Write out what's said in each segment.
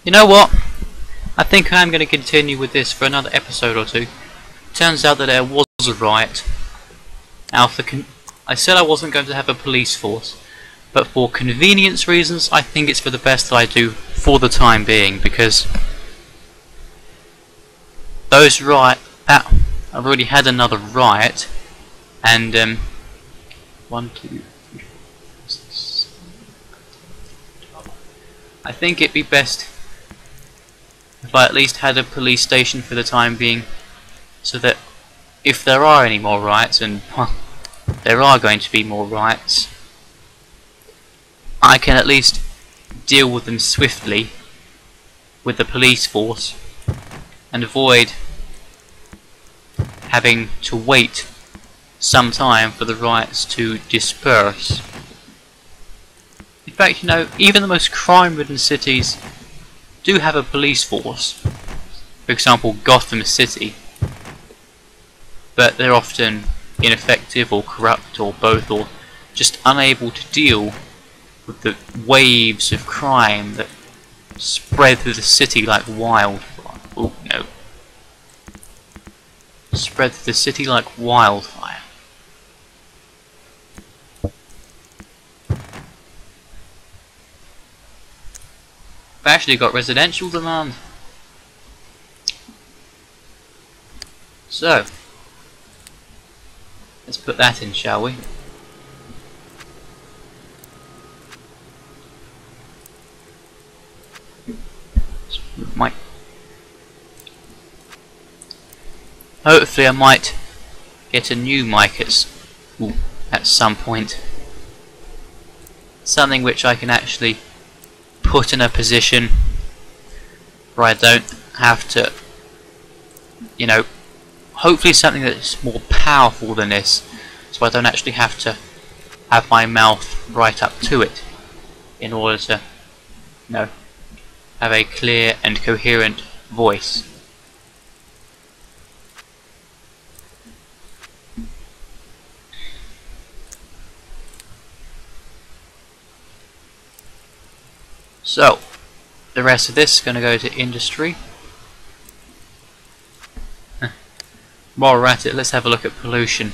You know what? I think I am going to continue with this for another episode or two. Turns out that there was a riot. Now, I said I wasn't going to have a police force, but for convenience reasons, I think it's for the best that I do for the time being, because those I've already had another riot, and 1, 2, 3, 4, 5, 6, 7, 8, 9, 10. I think it'd be best if I at least had a police station for the time being, so that if there are any more riots, and there are going to be more riots, I can at least deal with them swiftly with the police force and avoid having to wait some time for the riots to disperse. In fact, you know, even the most crime-ridden cities do have a police force. For example, Gotham City. But they're often ineffective or corrupt or both, or just unable to deal with the waves of crime that spread through the city like wildfire. Oh no. Spread through the city like wildfire. I've actually got residential demand. So, let's put that in, shall we? Hopefully I might get a new mic at some point. Something which I can actually put in a position where I don't have to, you know, hopefully something that's more powerful than this, so I don't actually have to have my mouth right up to it in order to, you know, have a clear and coherent voice. So, the rest of this is going to go to industry. While we're at it, let's have a look at pollution.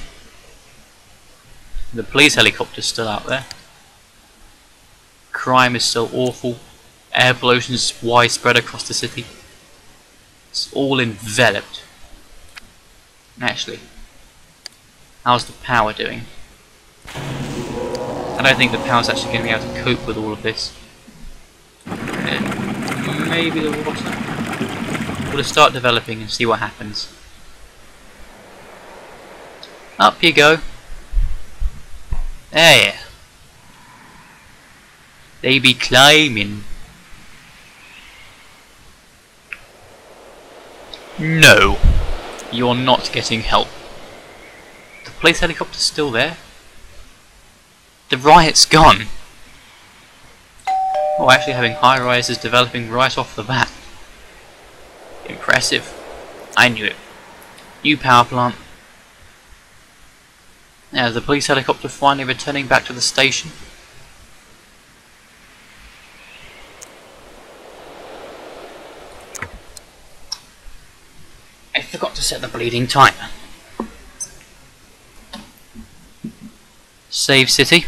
The police helicopter's still out there. Crime is still awful. Air pollution is widespread across the city. It's all enveloped. Actually, how's the power doing? I don't think the power's actually going to be able to cope with all of this. And maybe the water. We'll just start developing and see what happens. Up you go. There. They be climbing. No, you're not getting help. The police helicopter's still there. The riot's gone. Oh, actually having high rises developing right off the bat. Impressive. I knew it. New power plant. Now, the police helicopter finally returning back to the station. I forgot to set the bleeding timer. Save city.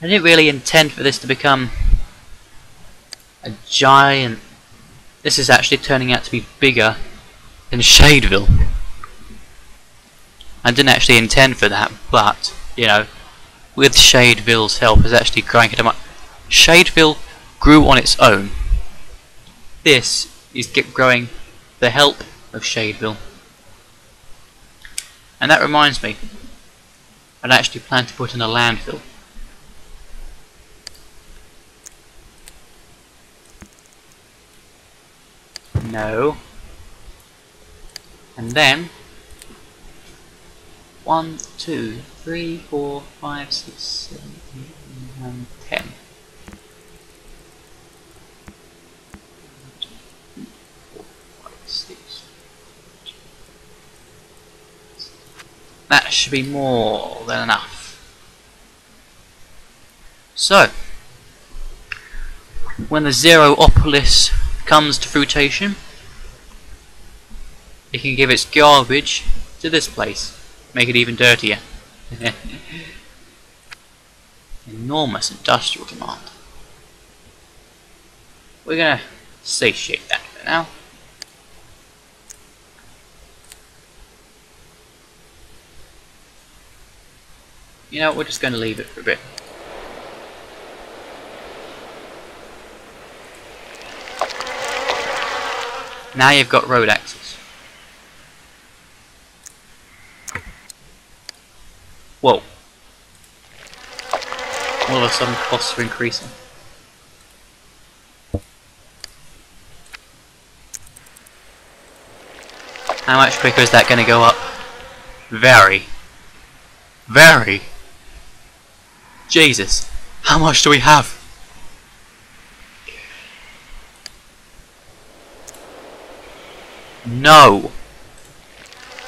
I didn't really intend for this to become a giant. This is actually turning out to be bigger than Shadeville. I didn't actually intend for that, but, you know, with Shadeville's help, it's actually growing it up. Shadeville grew on its own. This is growing with the help of Shadeville. And that reminds me, I'd actually planned to put in a landfill. No. And then 1, 2, 3, 4, 5, 6, 7, 8, 9, 10. That should be more than enough. So, when the Zeropolis comes to fruition, it can give its garbage to this place. Make it even dirtier. Enormous industrial demand. We're gonna satiate that for now. You know, we're just going to leave it for a bit. Now you've got road access. Whoa. All of a sudden costs are increasing. How much quicker is that going to go up? Very. Very. Jesus. How much do we have? No.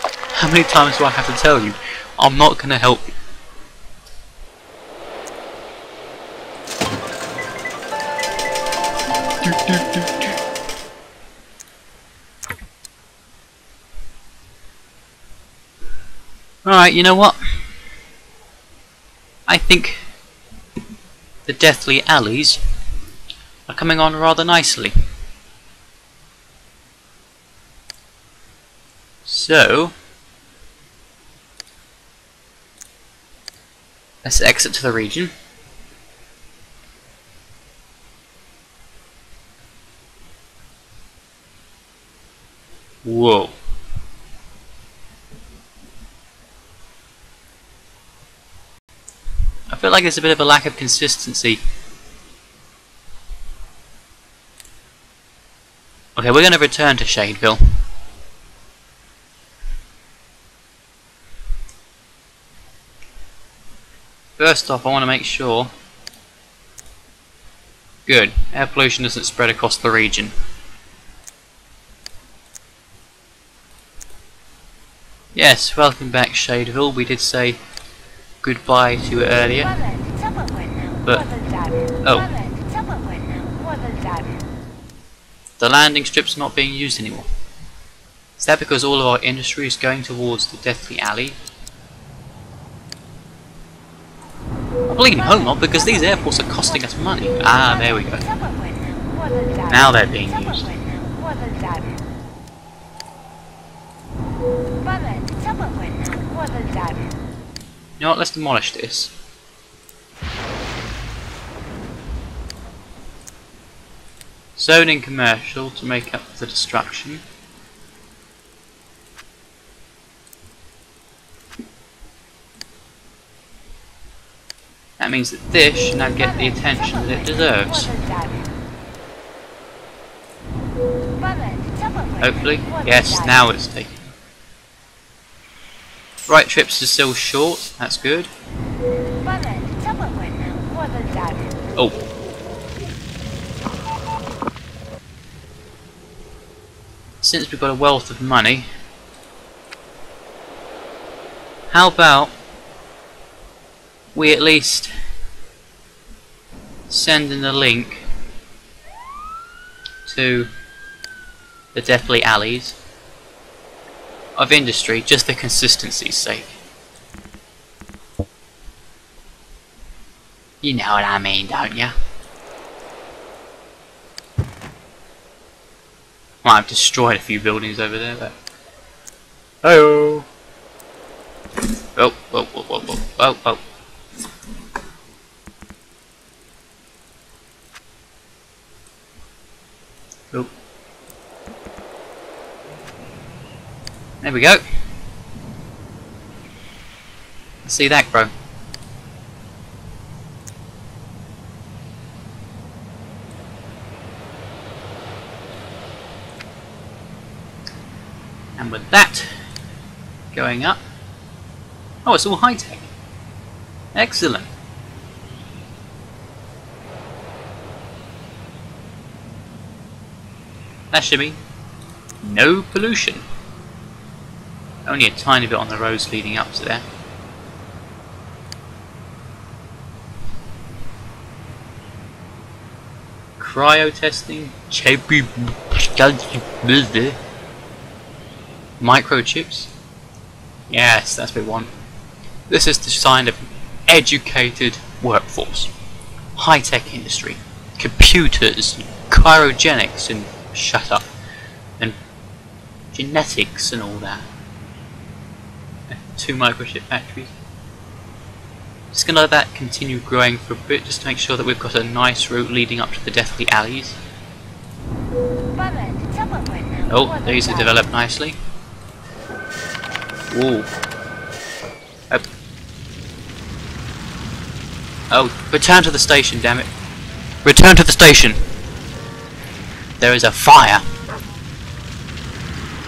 How many times do I have to tell you? I'm not going to help you. Alright, you know what? I think the Deathly Alleys are coming on rather nicely. So, let's exit to the region. Whoa. I feel like there's a bit of a lack of consistency. Okay, we're going to return to Shadeville. First off, I want to make sure. Good. Air pollution doesn't spread across the region. Yes, welcome back Shadeville. We did say goodbye to it earlier. But, oh. The landing strip's not being used anymore. Is that because all of our industry is going towards the Deathly Alley? I believe in home not, because these airports are costing us money. Ah, there we go. Now they're being used. You know what, let's demolish this. Zoning commercial to make up for the destruction. That means that this should now get the attention that it deserves. Hopefully. Yes, now it's taken. Right trips are still short, that's good. Oh. Since we've got a wealth of money, how about we at least send in the link to the Deathly Alleys of industry, just for consistency's sake. You know what I mean, don't ya? Well, I've destroyed a few buildings over there, but... Hey-oh! Oh, oh, oh, oh, oh, oh, oh. Oh. There we go. Let's see that grow. And with that going up, oh, it's all high tech. Excellent. That should be no pollution. Only a tiny bit on the roads leading up to there. Cryo testing. Microchips. Yes, that's what we want. This is the sign of an educated workforce. High-tech industry. Computers, cryogenics, and shut up. And genetics and all that. 2 microchip factories. Just gonna let that continue growing for a bit, just to make sure that we've got a nice route leading up to the Deathly Alleys. Oh, these have developed nicely. Ooh. Oh, return to the station, damn it. Return to the station! There is a fire!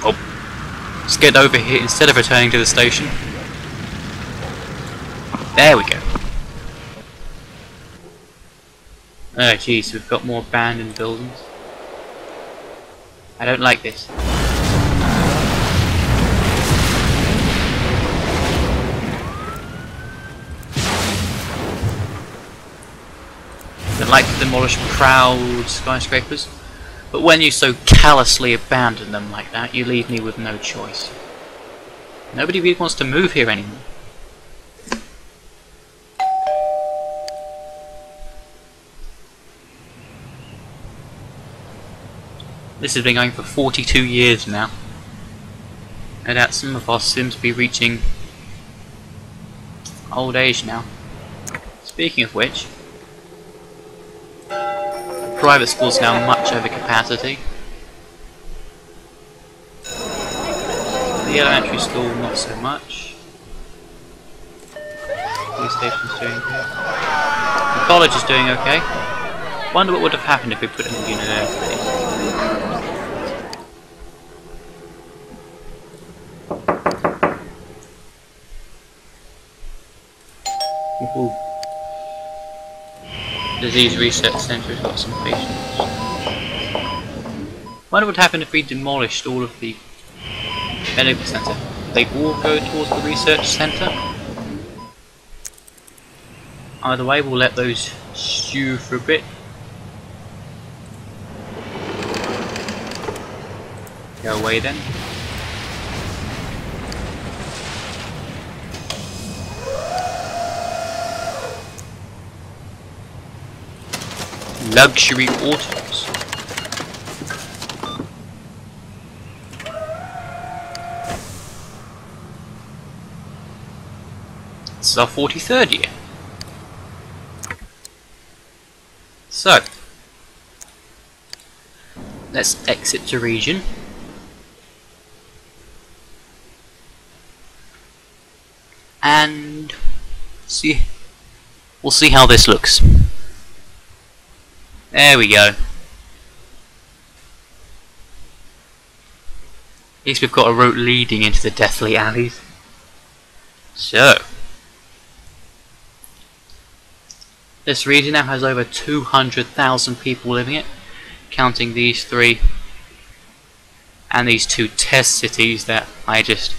Oh. Let's get over here instead of returning to the station. There we go. Oh jeez, we've got more abandoned buildings. I don't like this. I don't like to demolish proud skyscrapers, but when you so callously abandon them like that, you leave me with no choice. Nobody really wants to move here anymore. This has been going for 42 years now. No doubt some of our Sims will be reaching old age now. Speaking of which, the private school's now much over capacity. The elementary school not so much. Police station's doing good. The college is doing okay. Wonder what would have happened if we put in the university. Ooh. Disease Research Centre has got some patients. Wonder what would happen if we demolished all of the medical centre. They all go towards the research centre. Either way, we'll let those stew for a bit. Go away then. Luxury autos. This is our 43rd year. So, let's exit the region. And we'll see how this looks. There we go. At least we've got a route leading into the Deathly Alleys. So, this region now has over 200,000 people living in it, counting these 3 and these 2 test cities that I just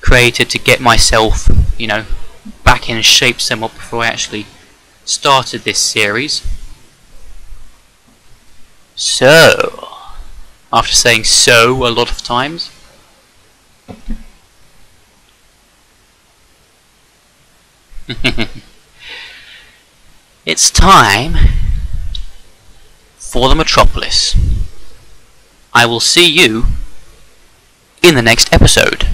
created to get myself, you know, back in shape somewhat before I actually started this series. So, after saying so a lot of times, it's time for the Metropolis. I will see you in the next episode.